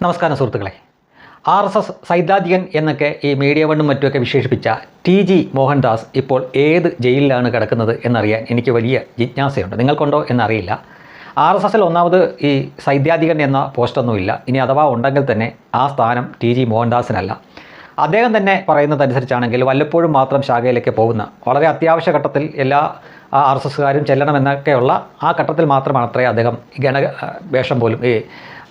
നമസ്കാരം സുഹൃത്തുക്കളെ. RSS സൈദ്ധാന്തികൻ എന്നൊക്കെ ഈ മീഡിയ വണ്ണും മറ്റുമൊക്കെ വിശേഷിപ്പിച്ച TG മോഹൻദാസ് ഇപ്പോൾ ഏത് ജയിലിലാണ് കിടക്കുന്നത് എന്നറിയാൻ എനിക്ക് വലിയ ജിജ്ഞാസയുണ്ട്. നിങ്ങൾക്കുണ്ടോ എന്നറിയില്ല. RSSൽ ഒന്നാമത് ഈ സൈദ്ധാന്തികൻ എന്ന പോസ്റ്റൊന്നുമില്ല. ഇനി അഥവാ ഉണ്ടെങ്കിൽ തന്നെ ആ സ്ഥാനം TG മോഹൻദാസിനല്ല. അദ്ദേഹം തന്നെ പറയുന്നതനുസരിച്ചാണെങ്കിൽ വല്ലപ്പോഴും മാത്രം ശാഖയിലേക്ക് പോകുന്ന, വളരെ അത്യാവശ്യ ഘട്ടത്തിൽ എല്ലാ RSSകാരും ചെല്ലണമെന്നൊക്കെയുള്ള ആ ഘട്ടത്തിൽ മാത്രമാണ് അദ്ദേഹം വേഷം പോലും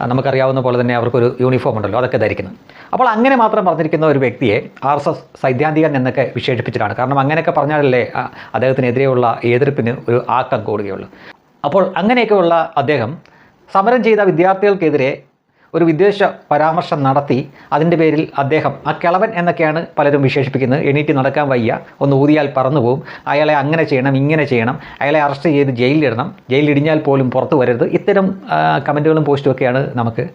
നമുക്കറിയാവുന്ന പോലെ തന്നെ അവർക്കൊരു യൂണിഫോം ഉണ്ടല്ലോ, അതൊക്കെ ധരിക്കുന്നത്. അപ്പോൾ അങ്ങനെ മാത്രം പറഞ്ഞിരിക്കുന്ന ഒരു വ്യക്തിയെ RSS സൈദ്ധാന്തികൻ എന്നൊക്കെ വിശേഷിപ്പിച്ചിട്ടാണ്. കാരണം അങ്ങനെയൊക്കെ പറഞ്ഞാലല്ലേ അദ്ദേഹത്തിനെതിരെയുള്ള എതിർപ്പിന് ഒരു ആക്കം കൂടുകയുള്ളൂ. അപ്പോൾ അങ്ങനെയൊക്കെയുള്ള അദ്ദേഹം സമരം ചെയ്ത വിദ്യാർത്ഥികൾക്കെതിരെ ഒരു വിദ്വേഷ പരാമർശം നടത്തി. അതിൻ്റെ പേരിൽ അദ്ദേഹം ആ കിളവൻ എന്നൊക്കെയാണ് പലരും വിശേഷിപ്പിക്കുന്നത്. എണീറ്റ് നടക്കാൻ വയ്യ, ഒന്ന് ഊതിയാൽ പറന്നു പോകും, അയാളെ അങ്ങനെ ചെയ്യണം ഇങ്ങനെ ചെയ്യണം, അയാളെ അറസ്റ്റ് ചെയ്ത് ജയിലിലിടണം, ജയിലിലിടിഞ്ഞാൽ പോലും പുറത്തു വരരുത്, ഇത്തരം കമൻറ്റുകളും പോസ്റ്റുമൊക്കെയാണ് നമുക്ക്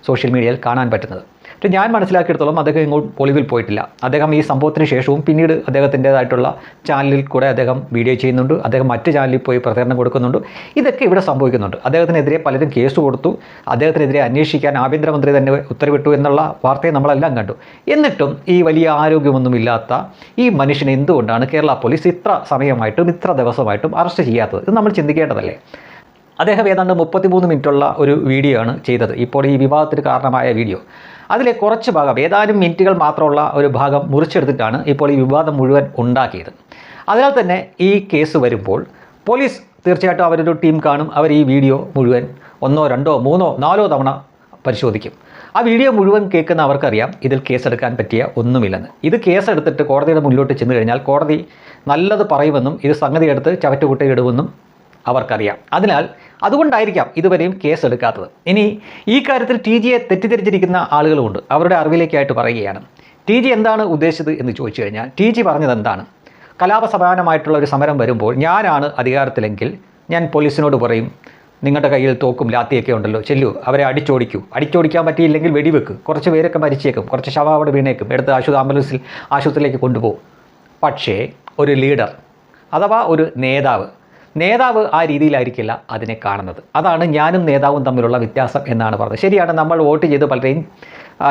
സോഷ്യൽ മീഡിയയിൽ കാണാൻ പറ്റുന്നത്. പക്ഷേ ഞാൻ മനസ്സിലാക്കിയെടുത്തോളം അദ്ദേഹം ഇങ്ങോട്ട് ഒളിവിൽ പോയിട്ടില്ല. അദ്ദേഹം ഈ സംഭവത്തിന് ശേഷവും പിന്നീട് അദ്ദേഹത്തിൻ്റേതായിട്ടുള്ള ചാനലിൽ കൂടെ അദ്ദേഹം വീഡിയോ ചെയ്യുന്നുണ്ട്, അദ്ദേഹം മറ്റ് ചാനലിൽ പോയി പ്രതികരണം കൊടുക്കുന്നുണ്ട്. ഇതൊക്കെ ഇവിടെ സംഭവിക്കുന്നുണ്ട്. അദ്ദേഹത്തിനെതിരെ പലരും കേസ് കൊടുത്തു, അദ്ദേഹത്തിനെതിരെ അന്വേഷിക്കാൻ ആഭ്യന്തരമന്ത്രി തന്നെ ഉത്തരവിട്ടു എന്നുള്ള വാർത്തയെ നമ്മളെല്ലാം കണ്ടു. എന്നിട്ടും ഈ വലിയ ആരോഗ്യമൊന്നുമില്ലാത്ത ഈ മനുഷ്യനെ എന്തുകൊണ്ടാണ് കേരള പോലീസ് ഇത്ര സമയമായിട്ടും ഇത്ര ദിവസമായിട്ടും അറസ്റ്റ് ചെയ്യാത്തത്? ഇത് നമ്മൾ ചിന്തിക്കേണ്ടതല്ലേ? അദ്ദേഹം ഏതാണ്ട് 33 മിനിറ്റുള്ള ഒരു വീഡിയോ ആണ് ചെയ്തത്, ഇപ്പോൾ ഈ വിവാദത്തിന് കാരണമായ വീഡിയോ. അതിലെ കുറച്ച് ഭാഗം, ഏതാനും മിനിറ്റുകൾ മാത്രമുള്ള ഒരു ഭാഗം മുറിച്ചെടുത്തിട്ടാണ് ഇപ്പോൾ ഈ വിവാദം മുഴുവൻ ഉണ്ടാക്കിയത്. അതിനാൽ തന്നെ ഈ കേസ് വരുമ്പോൾ പോലീസ് തീർച്ചയായിട്ടും അവരൊരു ടീം കാണും. അവർ ഈ വീഡിയോ മുഴുവൻ 1, 2, 3, 4 തവണ പരിശോധിക്കും. ആ വീഡിയോ മുഴുവൻ കേൾക്കുന്ന അവർക്കറിയാം ഇതിൽ കേസെടുക്കാൻ പറ്റിയ ഒന്നുമില്ലെന്ന്. ഇത് കേസെടുത്തിട്ട് കോടതിയുടെ മുന്നിലോട്ട് ചെന്ന് കഴിഞ്ഞാൽ കോടതി നല്ലത് പറയുമെന്നും ഇത് സംഗതി എടുത്ത് ചവറ്റുകുട്ടയിടുമെന്നും അവർക്കറിയാം. അതിനാൽ അതുകൊണ്ടായിരിക്കാം ഇതുവരെയും കേസെടുക്കാത്തത്. ഇനി ഈ കാര്യത്തിൽ TGയെ തെറ്റിദ്ധരിച്ചിരിക്കുന്ന ആളുകളുമുണ്ട്. അവരുടെ അറിവിലേക്കായിട്ട് പറയുകയാണ്. TG എന്താണ് ഉദ്ദേശിച്ചത് എന്ന് ചോദിച്ചു കഴിഞ്ഞാൽ TG പറഞ്ഞത് എന്താണ്? കലാപസമാനമായിട്ടുള്ള ഒരു സമരം വരുമ്പോൾ ഞാനാണ് അധികാരത്തിലെങ്കിൽ ഞാൻ പോലീസിനോട് പറയും, നിങ്ങളുടെ കയ്യിൽ തോക്കും ലാത്തിയൊക്കെ ഉണ്ടല്ലോ, ചെല്ലു, അവരെ അടിച്ചോടിക്കാൻ പറ്റിയില്ലെങ്കിൽ വെടിവെക്ക്, കുറച്ച് പേരൊക്കെ മരിച്ചേക്കും, കുറച്ച് ശവം അവിടെ വീണേക്കും, എടുത്ത് ആശുപത്രിയിലേക്ക് കൊണ്ടുപോകും. പക്ഷേ ഒരു ലീഡർ അഥവാ ഒരു നേതാവ് ആ രീതിയിലായിരിക്കില്ല അതിനെ കാണുന്നത്. അതാണ് ഞാനും നേതാവും തമ്മിലുള്ള വ്യത്യാസം എന്നാണ് പറഞ്ഞത്. ശരിയാണ്, നമ്മൾ വോട്ട് ചെയ്ത് പലരെയും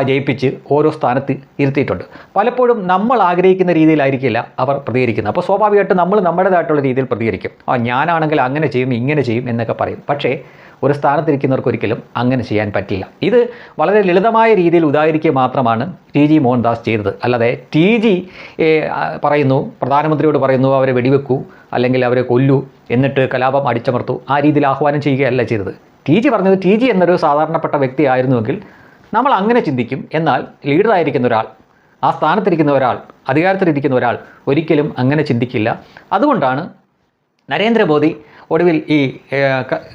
ജയിപ്പിച്ച് ഓരോ സ്ഥാനത്ത് ഇരുത്തിയിട്ടുണ്ട്. പലപ്പോഴും നമ്മൾ ആഗ്രഹിക്കുന്ന രീതിയിലായിരിക്കില്ല അവർ പ്രതികരിക്കുന്നത്. അപ്പോൾ സ്വാഭാവികമായിട്ടും നമ്മൾ നമ്മുടേതായിട്ടുള്ള രീതിയിൽ പ്രതികരിക്കും. ഞാനാണെങ്കിൽ അങ്ങനെ ചെയ്യും ഇങ്ങനെ ചെയ്യും എന്നൊക്കെ പറയും. പക്ഷേ ഒരു സ്ഥാനത്തിരിക്കുന്നവർക്ക് ഒരിക്കലും അങ്ങനെ ചെയ്യാൻ പറ്റില്ല. ഇത് വളരെ ലളിതമായ രീതിയിൽ ഉദാഹരിക്കുക മാത്രമാണ് TG മോഹൻദാസ് ചെയ്തത്. അല്ലാതെ TG പറയുന്നു, പ്രധാനമന്ത്രിയോട് പറയുന്നു അവരെ വെടിവെക്കൂ അല്ലെങ്കിൽ അവരെ കൊല്ലൂ, എന്നിട്ട് കലാപം അടിച്ചമർത്തൂ, ആ രീതിയിൽ ആഹ്വാനം ചെയ്യുകയല്ല ചെയ്തത്. TG പറഞ്ഞത് TG എന്നൊരു സാധാരണപ്പെട്ട വ്യക്തി ആയിരുന്നുവെങ്കിൽ നമ്മൾ അങ്ങനെ ചിന്തിക്കും. എന്നാൽ ലീഡറായിരിക്കുന്ന ഒരാൾ, ആ സ്ഥാനത്തിരിക്കുന്ന ഒരാൾ, അധികാരത്തിലിരിക്കുന്ന ഒരാൾ ഒരിക്കലും അങ്ങനെ ചിന്തിക്കില്ല. അതുകൊണ്ടാണ് നരേന്ദ്രമോദി ഒടുവിൽ ഈ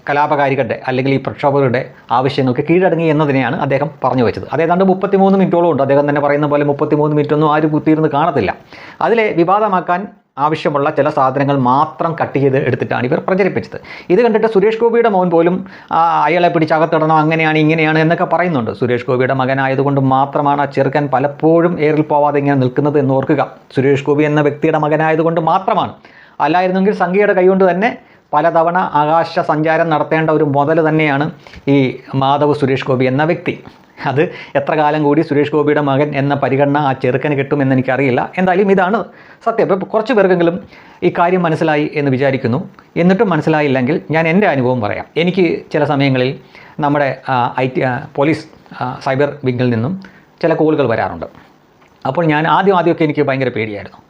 കലാപകാരികളുടെ അല്ലെങ്കിൽ ഈ പ്രക്ഷോഭകരുടെ ആവശ്യങ്ങൾക്ക് കീഴടങ്ങി എന്നതിനെയാണ് അദ്ദേഹം പറഞ്ഞു വെച്ചത്. അത് ഏതാണ്ട് 33 മിനിറ്റോളം ഉണ്ട്. അദ്ദേഹം തന്നെ പറയുന്ന പോലെ 33 മിനിറ്റൊന്നും ആരും കുത്തിയിരുന്ന് കാണത്തില്ല. അതിലെ വിവാദമാക്കാൻ ആവശ്യമുള്ള ചില സാധനങ്ങൾ മാത്രം കട്ട് ചെയ്ത് എടുത്തിട്ടാണ് ഇവർ പ്രചരിപ്പിച്ചത്. ഇത് കണ്ടിട്ട് സുരേഷ് ഗോപിയുടെ മോൻ പോലും അയാളെ പിടിച്ചകത്തിടണം, അങ്ങനെയാണ് ഇങ്ങനെയാണ് എന്നൊക്കെ പറയുന്നുണ്ട്. സുരേഷ് ഗോപിയുടെ മകനായതുകൊണ്ട് മാത്രമാണ് ആ ചെറുക്കൻ പലപ്പോഴും ഏറിൽ പോവാതെ ഇങ്ങനെ നിൽക്കുന്നത് എന്ന് ഓർക്കുക. സുരേഷ് ഗോപി എന്ന വ്യക്തിയുടെ മകനായതുകൊണ്ട് മാത്രമാണ്. അല്ലായിരുന്നെങ്കിൽ സംഘിയുടെ കൈകൊണ്ട് തന്നെ പലതവണ ആകാശ സഞ്ചാരം നടത്തേണ്ട ഒരു മുതൽ തന്നെയാണ് ഈ മാധവ് സുരേഷ് ഗോപി എന്ന വ്യക്തി. അത് എത്ര കാലം കൂടി സുരേഷ് ഗോപിയുടെ മകൻ എന്ന പരിഗണന ആ ചെറുക്കന് കിട്ടുമെന്ന് എനിക്കറിയില്ല. എന്തായാലും ഇതാണ് സത്യം. ഇപ്പോൾ കുറച്ച് പേർക്കെങ്കിലും ഈ കാര്യം മനസ്സിലായി എന്ന് വിചാരിക്കുന്നു. എന്നിട്ടും മനസ്സിലായില്ലെങ്കിൽ ഞാൻ എൻ്റെ അനുഭവം പറയാം. എനിക്ക് ചില സമയങ്ങളിൽ നമ്മുടെ പോലീസ് സൈബർ വിങ്ങിൽ നിന്നും ചില കോളുകൾ വരാറുണ്ട്. അപ്പോൾ ഞാൻ ആദ്യമൊക്കെ എനിക്ക് ഭയങ്കര പേടിയായിരുന്നു.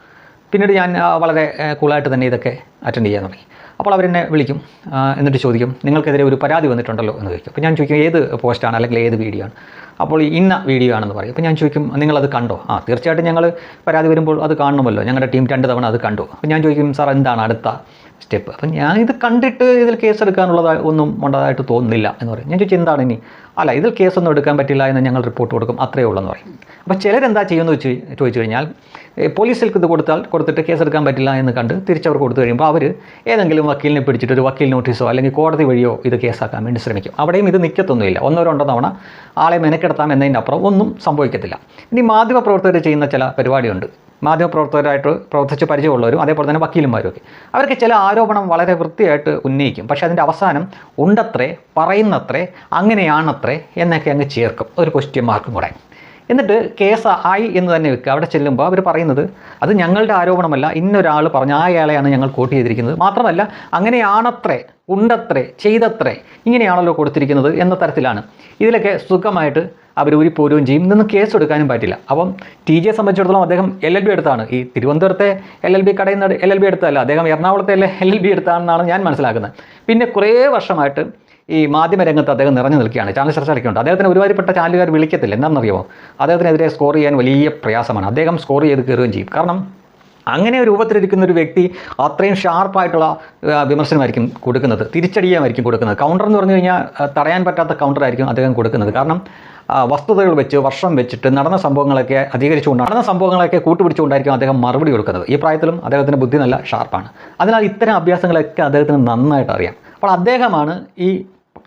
പിന്നീട് ഞാൻ വളരെ കൂളായിട്ട് തന്നെ ഇതൊക്കെ അറ്റൻഡ് ചെയ്യാൻ തുടങ്ങി. അപ്പോൾ അവരെന്നെ വിളിക്കും, എന്നിട്ട് ചോദിക്കും, നിങ്ങൾക്കെതിരെ ഒരു പരാതി വന്നിട്ടുണ്ടല്ലോ എന്ന് ചോദിക്കും. അപ്പോൾ ഞാൻ ചോദിക്കും ഏത് പോസ്റ്റാണ് അല്ലെങ്കിൽ ഏത് വീഡിയോ ആണ്? അപ്പോൾ ഇന്ന വീഡിയോ ആണെന്ന് പറയും. അപ്പോൾ ഞാൻ ചോദിക്കും നിങ്ങളത് കണ്ടോ? തീർച്ചയായിട്ടും ഞങ്ങൾ പരാതി വരുമ്പോൾ അത് കാണണമല്ലോ, ഞങ്ങളുടെ ടീം 2 തവണ അത് കണ്ടു. അപ്പോൾ ഞാൻ ചോദിക്കും സാർ എന്താണ് അടുത്ത സ്റ്റെപ്പ്? അപ്പം ഞാൻ ഇത് കണ്ടിട്ട് ഇതിൽ കേസെടുക്കാനുള്ളത് ഒന്നും ഉണ്ടതായിട്ട് തോന്നുന്നില്ല എന്ന് പറയും. ഞാൻ ചോദിച്ചു എന്താണ് ഇനി? അല്ല, ഇതിൽ കേസൊന്നും എടുക്കാൻ പറ്റില്ല എന്ന് ഞങ്ങൾ റിപ്പോർട്ട് കൊടുക്കും, അത്രയേ ഉള്ളൂ എന്ന് പറയും. അപ്പോൾ ചിലരെന്താ ചെയ്യുമെന്ന് ചോദിച്ചു കഴിഞ്ഞാൽ പോലീസിൽ ഇത് കൊടുത്തിട്ട് കേസെടുക്കാൻ പറ്റില്ല എന്ന് കണ്ട് തിരിച്ചവർ കൊടുത്തു കഴിയുമ്പോൾ അവർ ഏതെങ്കിലും വക്കീലിനെ പിടിച്ചിട്ട് ഒരു വക്കീൽ നോട്ടീസോ അല്ലെങ്കിൽ കോടതി വഴിയോ ഇത് കേസാക്കാൻ വേണ്ടി ശ്രമിക്കും. അവിടെയും ഇത് നിൽക്കത്തൊന്നുമില്ല. 1, 2 തവണ ആളെ മെനക്കെടുത്താം എന്നതിൻ്റെ അപ്പുറം ഒന്നും സംഭവിക്കത്തില്ല. ഇനി മാധ്യമപ്രവർത്തകർ ചെയ്യുന്ന ചില പരിപാടിയുണ്ട്. മാധ്യമപ്രവർത്തകരായിട്ട് പ്രവർത്തിച്ച് പരിചയമുള്ളവരും അതേപോലെ തന്നെ വക്കീലന്മാരും ഒക്കെ അവർക്ക് ചില ആരോപണം വളരെ വൃത്തിയായിട്ട് ഉന്നയിക്കും. പക്ഷേ അതിൻ്റെ അവസാനം ഉണ്ടത്രേ, പറയുന്നത്രേ, അങ്ങനെയാണത്രേ എന്നൊക്കെ അങ്ങ് ചേർക്കും, ഒരു ക്വസ്റ്റ്യൻ മാർക്കും കൂടെ. എന്നിട്ട് കേസ് ആയി എന്ന് തന്നെ വെക്കുക. അവിടെ ചെല്ലുമ്പോൾ അവർ പറയുന്നത് അത് ഞങ്ങളുടെ ആരോപണമല്ല, ഇന്നൊരാൾ പറഞ്ഞ അയാളെയാണ് ഞങ്ങൾ കോട്ട് ചെയ്തിരിക്കുന്നത്, മാത്രമല്ല അങ്ങനെയാണത്രേ, ഉണ്ടത്രേ, ചെയ്തത്രേ, ഇങ്ങനെയാണല്ലോ കൊടുത്തിരിക്കുന്നത് എന്ന തരത്തിലാണ്. ഇതിലൊക്കെ സുഖമായിട്ട് അവർ ഊരിപ്പോരുകയും ചെയ്യും. ഇതൊന്നും കേസ് എടുക്കാനും പറ്റില്ല. അപ്പം ടി ജിയെ സംബന്ധിച്ചിടത്തോളം അദ്ദേഹം LLB എടുത്താണ്. ഈ തിരുവനന്തപുരത്തെ LLB കടയിൽ നിന്ന് LLB എടുത്തതല്ല, അദ്ദേഹം എറണാകുളത്തെ LLB എടുത്താണെന്നാണ് ഞാൻ മനസ്സിലാക്കുന്നത്. പിന്നെ കുറേ വർഷമായിട്ട് ഈ മാധ്യമരംഗത്ത് അദ്ദേഹം നിറഞ്ഞു നിൽക്കുകയാണ്, ചാനൽ ചർച്ചകളൊക്കെയുണ്ട്. അദ്ദേഹത്തിന് ഒരുമാതിരിപ്പെട്ട ചാനലുകാർ വിളിക്കത്തില്ല. എന്താണെന്നറിയുമോ? അദ്ദേഹത്തിനെതിരെ സ്കോർ ചെയ്യാൻ വലിയ പ്രയാസമാണ്. അദ്ദേഹം സ്കോർ ചെയ്ത് കയറുകയും ചെയ്യും. കാരണം അങ്ങനെ ഒരു രൂപത്തിലിരിക്കുന്ന ഒരു വ്യക്തി അത്രയും ഷാർപ്പായിട്ടുള്ള വിമർശനമായിരിക്കും കൊടുക്കുന്നത്, തിരിച്ചടിയായിരിക്കും കൊടുക്കുന്നത്. കൗണ്ടർ എന്ന് പറഞ്ഞു കഴിഞ്ഞാൽ തടയാൻ പറ്റാത്ത കൗണ്ടറായിരിക്കും അദ്ദേഹം കൊടുക്കുന്നത്. കാരണം വസ്തുതകൾ വെച്ച് വർഷം വെച്ചിട്ട് നടന്ന സംഭവങ്ങളൊക്കെ അധികരിച്ചുകൊണ്ട് നടന്ന സംഭവങ്ങളൊക്കെ കൂട്ടുപിടിച്ചുകൊണ്ടായിരിക്കും അദ്ദേഹം മറുപടി കൊടുക്കുന്നത്. ഈ പ്രായത്തിലും അദ്ദേഹത്തിൻ്റെ ബുദ്ധി നല്ല ഷാർപ്പാണ്. അതിനാൽ ഇത്തരം അഭ്യാസങ്ങളൊക്കെ അദ്ദേഹത്തിന് നന്നായിട്ട് അറിയാം. അപ്പോൾ അദ്ദേഹമാണ്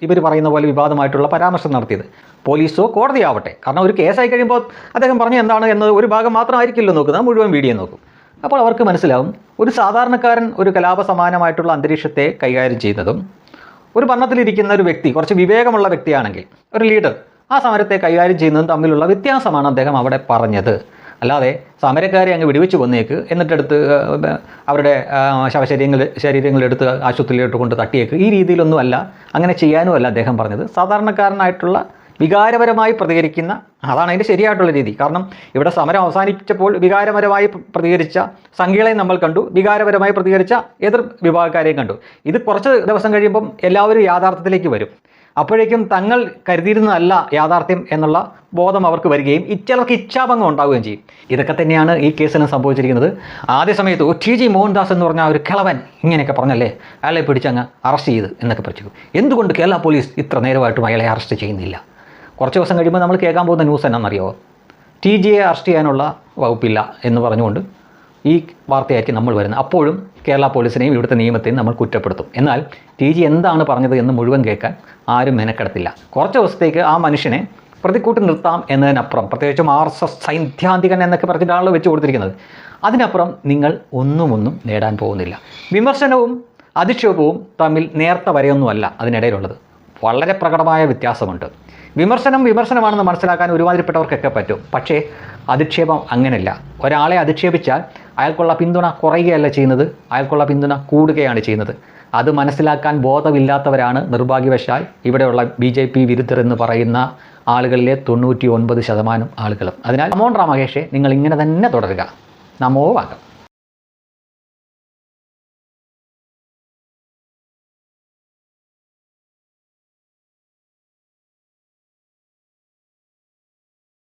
ഇവർ പറയുന്ന പോലെ വിവാദമായിട്ടുള്ള പരാമർശം നടത്തിയത്. പോലീസോ കോടതിയാവട്ടെ, കാരണം ഒരു കേസായി കഴിയുമ്പോൾ അദ്ദേഹം പറഞ്ഞ എന്താണ് എന്നത് ഒരു ഭാഗം മാത്രമായിരിക്കില്ലോ നോക്കുന്നത്, മുഴുവൻ വീഡിയോ നോക്കും. അപ്പോൾ അവർക്ക് മനസ്സിലാവും ഒരു സാധാരണക്കാരൻ ഒരു കലാപ സമാനമായിട്ടുള്ള അന്തരീക്ഷത്തെ കൈകാര്യം ചെയ്യുന്നതും ഒരു ഭരണത്തിലിരിക്കുന്ന ഒരു വ്യക്തി, കുറച്ച് വിവേകമുള്ള വ്യക്തിയാണെങ്കിൽ, ഒരു ലീഡർ, ആ സമരത്തെ കൈകാര്യം ചെയ്യുന്നതും തമ്മിലുള്ള വ്യത്യാസമാണ് അദ്ദേഹം അവിടെ പറഞ്ഞത്. അല്ലാതെ സമരക്കാരെ അങ്ങ് വെടിവെച്ച് കൊന്നേക്ക്, എന്നിട്ടെടുത്ത് അവരുടെ ശരീരങ്ങളെടുത്ത് ആശുപത്രിയിലോട്ട് കൊണ്ട് തട്ടിയേക്ക്, ഈ രീതിയിലൊന്നുമല്ല, അങ്ങനെ ചെയ്യാനുമല്ല അദ്ദേഹം പറഞ്ഞത്. സാധാരണക്കാരനായിട്ടുള്ള വികാരപരമായി പ്രതികരിക്കുന്ന, അതാണ് അതിൻ്റെ ശരിയായിട്ടുള്ള രീതി. കാരണം ഇവിടെ സമരം അവസാനിപ്പിച്ചപ്പോൾ വികാരപരമായി പ്രതികരിച്ച സംഘികളെയും നമ്മൾ കണ്ടു, വികാരപരമായി പ്രതികരിച്ച എതിർ വിഭാഗക്കാരെയും കണ്ടു. ഇത് കുറച്ച് ദിവസം കഴിയുമ്പം എല്ലാവരും യാഥാർത്ഥ്യത്തിലേക്ക് വരും. അപ്പോഴേക്കും തങ്ങൾ കരുതിയിരുന്നതല്ല യാഥാർത്ഥ്യം എന്നുള്ള ബോധം അവർക്ക് വരികയും ചിലർക്ക് ഇച്ഛാഭംഗം ഉണ്ടാവുകയും ചെയ്യും. ഇതൊക്കെ തന്നെയാണ് ഈ കേസിന് സംഭവിച്ചിരിക്കുന്നത്. ആദ്യ സമയത്ത് TG മോഹൻദാസ് എന്ന് പറഞ്ഞ ഒരു കിളവൻ ഇങ്ങനെയൊക്കെ പറഞ്ഞല്ലേ, അയാളെ പിടിച്ചങ്ങ് അറസ്റ്റ് ചെയ്ത് എന്നൊക്കെ പറഞ്ഞു. എന്തുകൊണ്ട് കേരള പോലീസ് ഇത്ര നേരമായിട്ടും അയാളെ അറസ്റ്റ് ചെയ്യുന്നില്ല? കുറച്ച് ദിവസം കഴിയുമ്പോൾ നമ്മൾ കേൾക്കാൻ പോകുന്ന ന്യൂസ് എന്നാണെന്നറിയോ? TGയെ അറസ്റ്റ് ചെയ്യാനുള്ള വകുപ്പില്ല എന്ന് പറഞ്ഞുകൊണ്ട് ഈ വാർത്തയായിരിക്കും നമ്മൾ വരുന്നത്. അപ്പോഴും കേരള പോലീസിനെയും ഇവിടുത്തെ നിയമത്തെയും നമ്മൾ കുറ്റപ്പെടുത്തും. എന്നാൽ TG എന്താണ് പറഞ്ഞത് എന്ന് മുഴുവൻ കേൾക്കാൻ ആരും മെനക്കെടത്തില്ല. കുറച്ച് ദിവസത്തേക്ക് ആ മനുഷ്യനെ പ്രതിക്കൂട്ടി നിർത്താം എന്നതിനപ്പുറം, പ്രത്യേകിച്ചും RSS സൈദ്ധാന്തികൻ എന്നൊക്കെ പറഞ്ഞിട്ടാണല്ലോ വെച്ച് കൊടുത്തിരിക്കുന്നത്, അതിനപ്പുറം നിങ്ങൾ ഒന്നും നേടാൻ പോകുന്നില്ല. വിമർശനവും അധിക്ഷേപവും തമ്മിൽ നേർത്ത വരെയൊന്നുമല്ല അതിനിടയിലുള്ളത്. വളരെ പ്രകടമായ വ്യത്യാസമുണ്ട്. വിമർശനമാണെന്ന് മനസ്സിലാക്കാൻ ഒരുമാതിരിപ്പെട്ടവർക്കൊക്കെ പറ്റും. പക്ഷേ അധിക്ഷേപം അങ്ങനെയല്ല. ഒരാളെ അധിക്ഷേപിച്ചാൽ അയാൾക്കുള്ള പിന്തുണ കുറയുകയല്ല ചെയ്യുന്നത്, അയാൾക്കുള്ള പിന്തുണ കൂടുകയാണ് ചെയ്യുന്നത്. അത് മനസ്സിലാക്കാൻ ബോധമില്ലാത്തവരാണ് നിർഭാഗ്യവശാൽ ഇവിടെയുള്ള BJP വിരുദ്ധർ എന്ന് പറയുന്ന ആളുകളിലെ 99% ആളുകളും. അതിനാൽ നമോ രാമകേഷേ, നിങ്ങൾ ഇങ്ങനെ തന്നെ തുടരുക. നമോ വാകം.